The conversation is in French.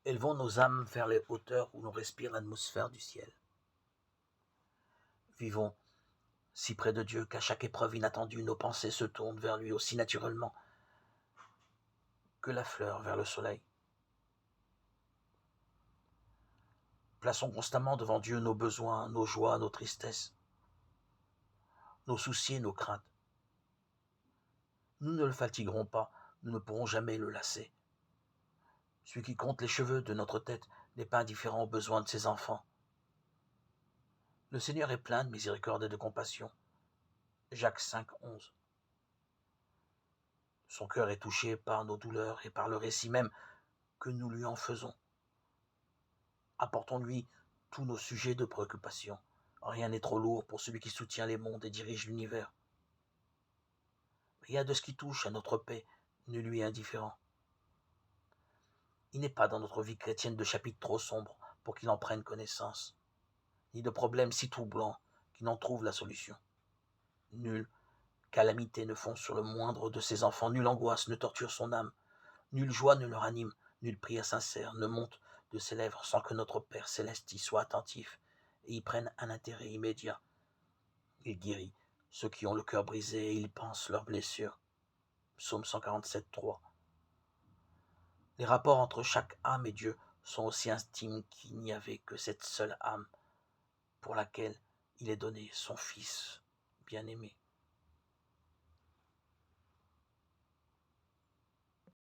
Élevons nos âmes vers les hauteurs où l'on respire l'atmosphère du ciel. Vivons si près de Dieu qu'à chaque épreuve inattendue, nos pensées se tournent vers lui aussi naturellement que la fleur vers le soleil. Plaçons constamment devant Dieu nos besoins, nos joies, nos tristesses, nos soucis et nos craintes. Nous ne le fatiguerons pas, nous ne pourrons jamais le lasser. Celui qui compte les cheveux de notre tête n'est pas indifférent aux besoins de ses enfants. Le Seigneur est plein de miséricorde et de compassion. Jacques 5, 11. Son cœur est touché par nos douleurs et par le récit même que nous lui en faisons. Apportons-lui tous nos sujets de préoccupation. Rien n'est trop lourd pour celui qui soutient les mondes et dirige l'univers. Rien de ce qui touche à notre paix ne lui est indifférent. Il n'est pas dans notre vie chrétienne de chapitre trop sombre pour qu'il en prenne connaissance, ni de problème si troublant qu'il n'en trouve la solution. Nulle calamité ne fonce sur le moindre de ses enfants, nulle angoisse ne torture son âme, nulle joie ne le ranime, nulle prière sincère ne monte de ses lèvres sans que notre Père céleste y soit attentif et y prenne un intérêt immédiat. Il guérit ceux qui ont le cœur brisé et il panse leurs blessures. Psaume 147, 3. Les rapports entre chaque âme et Dieu sont aussi intimes qu'il n'y avait que cette seule âme pour laquelle il est donné son Fils bien-aimé.